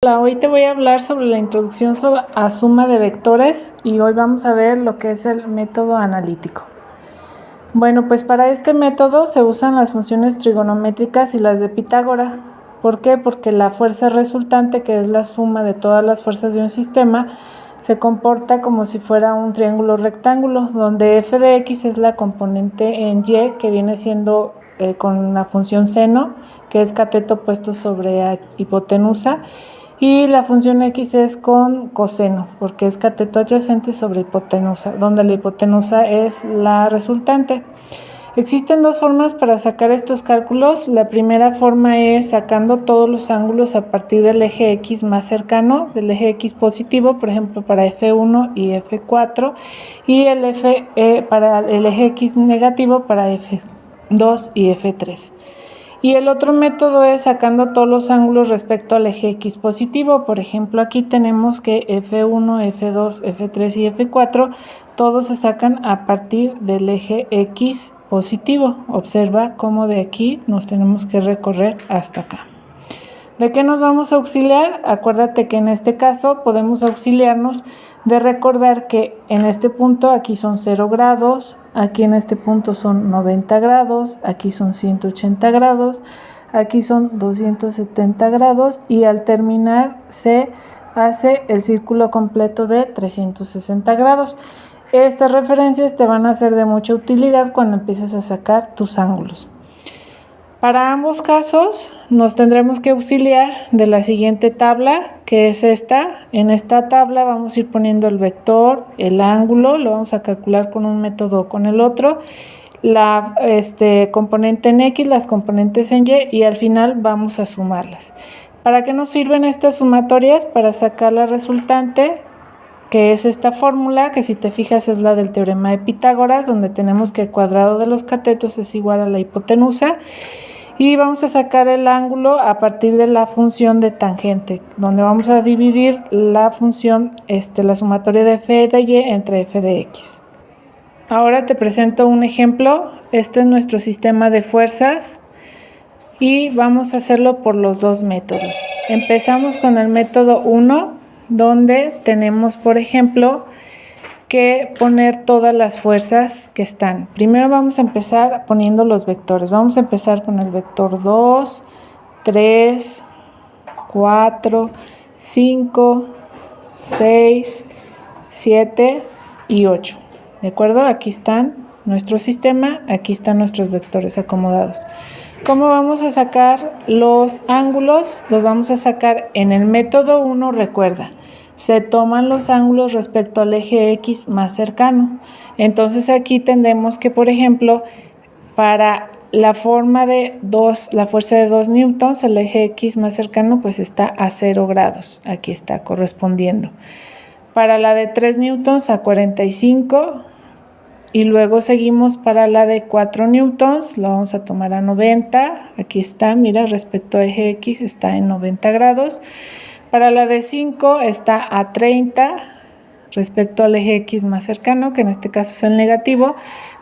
Hola, hoy te voy a hablar sobre la introducción a suma de vectores y hoy vamos a ver lo que es el método analítico. Bueno, pues para este método se usan las funciones trigonométricas y las de Pitágoras. ¿Por qué? Porque la fuerza resultante, que es la suma de todas las fuerzas de un sistema, se comporta como si fuera un triángulo rectángulo, donde f de x es la componente en y, que viene siendo con la función seno, que es cateto puesto sobre hipotenusa, y la función x es con coseno, porque es cateto adyacente sobre hipotenusa, donde la hipotenusa es la resultante. Existen dos formas para sacar estos cálculos. La primera forma es sacando todos los ángulos a partir del eje x más cercano, del eje x positivo, por ejemplo para F1 y F4, y para el eje x negativo para F2 y F3. Y el otro método es sacando todos los ángulos respecto al eje x positivo. Por ejemplo, aquí tenemos que F1, F2, F3 y F4 todos se sacan a partir del eje x positivo. Observa cómo de aquí nos tenemos que recorrer hasta acá. ¿De qué nos vamos a auxiliar? Acuérdate que en este caso podemos auxiliarnos de recordar que en este punto aquí son 0 grados, aquí en este punto son 90 grados, aquí son 180 grados, aquí son 270 grados y al terminar se hace el círculo completo de 360 grados. Estas referencias te van a ser de mucha utilidad cuando empieces a sacar tus ángulos. Para ambos casos nos tendremos que auxiliar de la siguiente tabla, que es esta. En esta tabla vamos a ir poniendo el vector, el ángulo, lo vamos a calcular con un método o con el otro, la componente en X, las componentes en Y al final vamos a sumarlas. ¿Para qué nos sirven estas sumatorias? Para sacar la resultante, que es esta fórmula, que si te fijas es la del teorema de Pitágoras, donde tenemos que el cuadrado de los catetos es igual a la hipotenusa. Y vamos a sacar el ángulo a partir de la función de tangente, donde vamos a dividir la función, la sumatoria de f de y entre f de x. Ahora te presento un ejemplo. Este es nuestro sistema de fuerzas y vamos a hacerlo por los dos métodos. Empezamos con el método 1, donde tenemos, por ejemplo, que poner todas las fuerzas que están. Primero vamos a empezar poniendo los vectores. Vamos a empezar con el vector 2, 3, 4, 5, 6, 7 y 8. ¿De acuerdo? Aquí están nuestro sistema, aquí están nuestros vectores acomodados. ¿Cómo vamos a sacar los ángulos? Los vamos a sacar en el método 1, recuerda. Se toman los ángulos respecto al eje X más cercano. Entonces aquí tendremos que, por ejemplo, para la forma de la fuerza de 2 newtons, el eje X más cercano pues está a 0 grados. Aquí está correspondiendo. Para la de 3 newtons a 45 y luego seguimos para la de 4 newtons, lo vamos a tomar a 90. Aquí está, mira, respecto a eje X está en 90 grados. Para la de 5 está a 30 respecto al eje X más cercano, que en este caso es el negativo.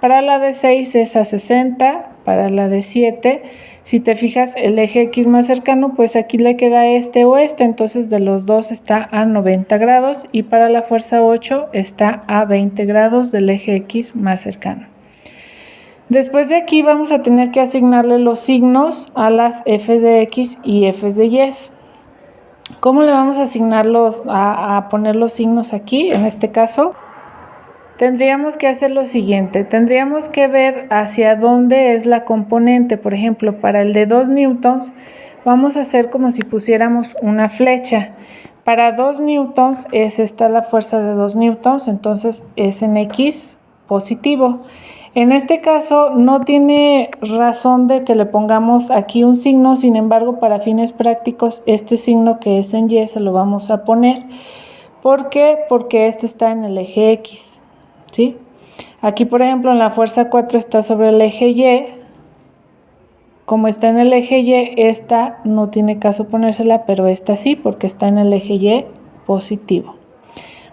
Para la de 6 es a 60. Para la de 7, si te fijas, el eje X más cercano, pues aquí le queda este o este, entonces de los dos está a 90 grados. Y para la fuerza 8 está a 20 grados del eje X más cercano. Después de aquí vamos a tener que asignarle los signos a las f de X y f de Y. ¿Cómo le vamos a asignar a poner los signos aquí? En este caso, tendríamos que hacer lo siguiente. Tendríamos que ver hacia dónde es la componente. Por ejemplo, para el de 2 newtons, vamos a hacer como si pusiéramos una flecha. Para 2 newtons es esta la fuerza de 2 newtons, entonces es en X positivo. En este caso no tiene razón de que le pongamos aquí un signo, sin embargo para fines prácticos este signo que es en Y se lo vamos a poner. ¿Por qué? Porque este está en el eje X, ¿sí? Aquí por ejemplo en la fuerza 4 está sobre el eje Y. Como está en el eje Y, esta no tiene caso ponérsela, pero esta sí, porque está en el eje Y positivo.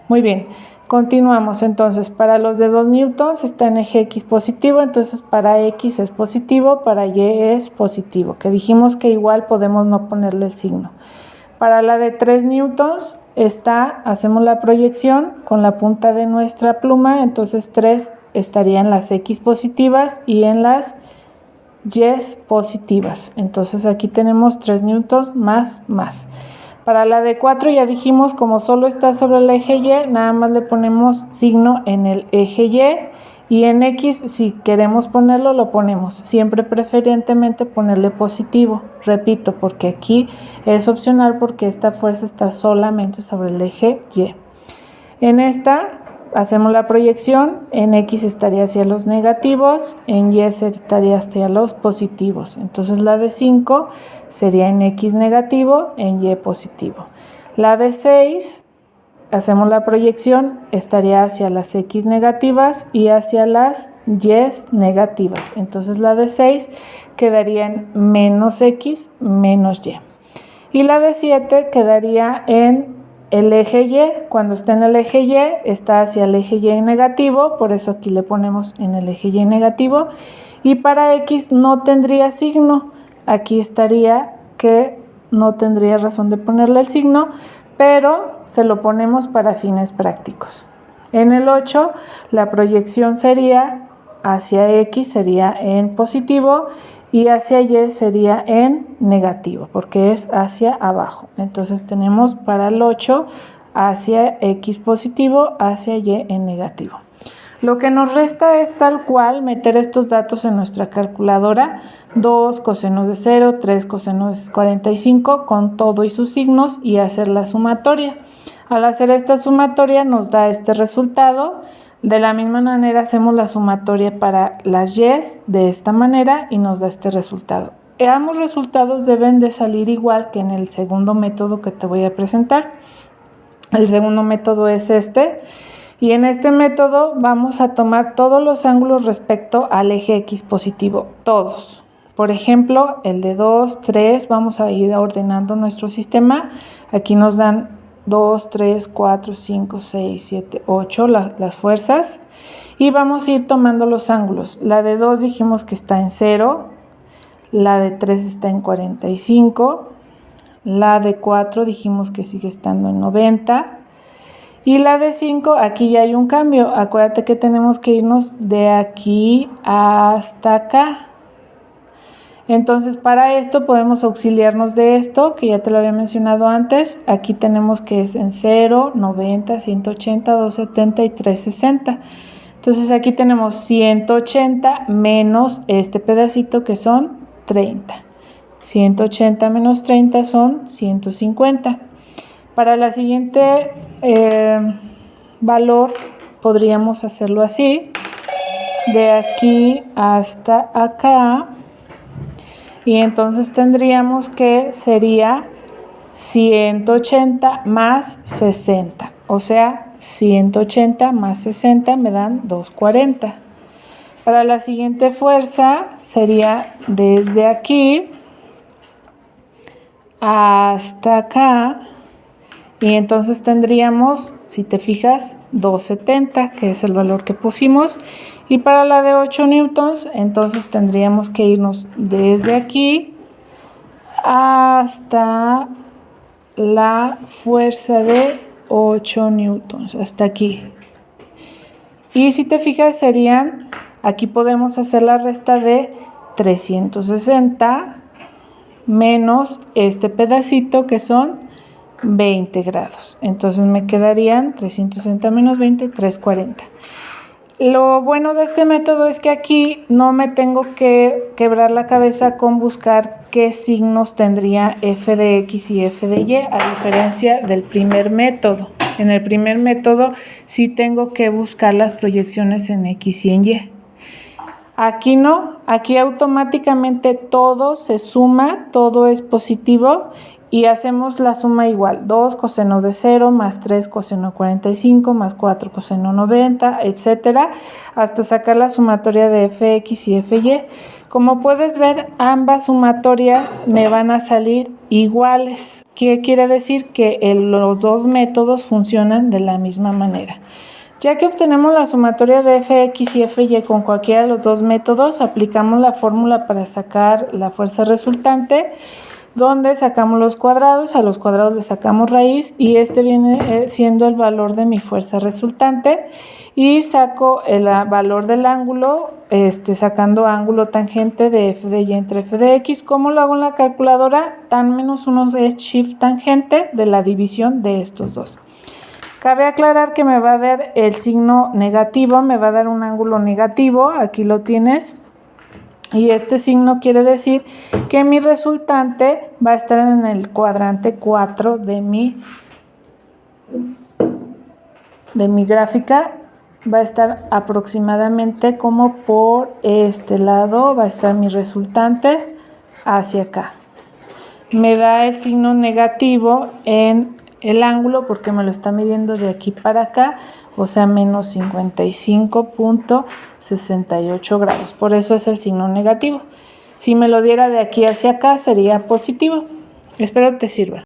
Muy bien. Continuamos, entonces para los de 2 newtons está en eje X positivo, entonces para X es positivo, para Y es positivo, que dijimos que igual podemos no ponerle el signo. Para la de 3 newtons hacemos la proyección con la punta de nuestra pluma, entonces 3 estaría en las X positivas y en las Y positivas. Entonces aquí tenemos 3 newtons más. Para la de 4 ya dijimos, como solo está sobre el eje Y, nada más le ponemos signo en el eje y en X, si queremos ponerlo, lo ponemos. Siempre preferentemente ponerle positivo, repito, porque aquí es opcional porque esta fuerza está solamente sobre el eje Y. En esta hacemos la proyección, en X estaría hacia los negativos, en Y estaría hacia los positivos. Entonces la de 5 sería en X negativo, en Y positivo. La de 6, hacemos la proyección, estaría hacia las X negativas y hacia las Y negativas. Entonces la de 6 quedaría en menos X menos Y. Y la de 7 quedaría en el eje Y. Cuando está en el eje Y, está hacia el eje Y negativo, por eso aquí le ponemos en el eje Y negativo. Y para X no tendría signo. Aquí estaría que no tendría razón de ponerle el signo, pero se lo ponemos para fines prácticos. En el 8, la proyección sería hacia X, sería en positivo, y hacia Y sería en negativo, porque es hacia abajo. Entonces tenemos para el 8 hacia X positivo, hacia Y en negativo. Lo que nos resta es tal cual meter estos datos en nuestra calculadora, 2 cosenos de 0, 3 cosenos de 45, con todo y sus signos, y hacer la sumatoria. Al hacer esta sumatoria nos da este resultado. De la misma manera hacemos la sumatoria para las Y de esta manera y nos da este resultado. Ambos resultados deben de salir igual que en el segundo método que te voy a presentar. El segundo método es este. Y en este método vamos a tomar todos los ángulos respecto al eje X positivo, todos. Por ejemplo, el de 2, 3, vamos a ir ordenando nuestro sistema. Aquí nos dan 2, 3, 4, 5, 6, 7, 8 las fuerzas. Y vamos a ir tomando los ángulos. La de 2 dijimos que está en 0, la de 3 está en 45, la de 4 dijimos que sigue estando en 90. Y la de 5, aquí ya hay un cambio. Acuérdate que tenemos que irnos de aquí hasta acá. Entonces, para esto podemos auxiliarnos de esto, que ya te lo había mencionado antes. Aquí tenemos que es en 0, 90, 180, 270 y 360. Entonces, aquí tenemos 180 menos este pedacito que son 30. 180 menos 30 son 150. Para la siguiente valor podríamos hacerlo así, de aquí hasta acá, y entonces tendríamos que sería 180 más 60, o sea, 180 más 60 me dan 240. Para la siguiente fuerza sería desde aquí hasta acá, y entonces tendríamos, si te fijas, 270, que es el valor que pusimos. Y para la de 8 newtons, entonces tendríamos que irnos desde aquí hasta la fuerza de 8 newtons, hasta aquí. Y si te fijas, serían, aquí podemos hacer la resta de 360 menos este pedacito que son 20 grados. Entonces me quedarían 360 menos 20, 340. Lo bueno de este método es que aquí no me tengo que quebrar la cabeza con buscar qué signos tendría f de x y f de y, a diferencia del primer método. En el primer método sí tengo que buscar las proyecciones en x y en y. Aquí no, aquí automáticamente todo se suma, todo es positivo. Y hacemos la suma igual, 2 coseno de 0 más 3 coseno de 45 más 4 coseno de 90, etcétera, hasta sacar la sumatoria de fx y fy. Como puedes ver, ambas sumatorias me van a salir iguales. ¿Qué quiere decir? Que los dos métodos funcionan de la misma manera. Ya que obtenemos la sumatoria de fx y fy con cualquiera de los dos métodos, aplicamos la fórmula para sacar la fuerza resultante. donde sacamos los cuadrados, a los cuadrados le sacamos raíz y este viene siendo el valor de mi fuerza resultante y saco el valor del ángulo, sacando ángulo tangente de f de y entre f de x. ¿Cómo lo hago en la calculadora? Tan menos 1 es shift tangente de la división de estos dos. Cabe aclarar que me va a dar el signo negativo, me va a dar un ángulo negativo, aquí lo tienes. Y este signo quiere decir que mi resultante va a estar en el cuadrante 4 de mi gráfica. Va a estar aproximadamente como por este lado, va a estar mi resultante hacia acá. Me da el signo negativo en el ángulo porque me lo está midiendo de aquí para acá, o sea, menos 55.68 grados. Por eso es el signo negativo. Si me lo diera de aquí hacia acá sería positivo. Espero te sirva.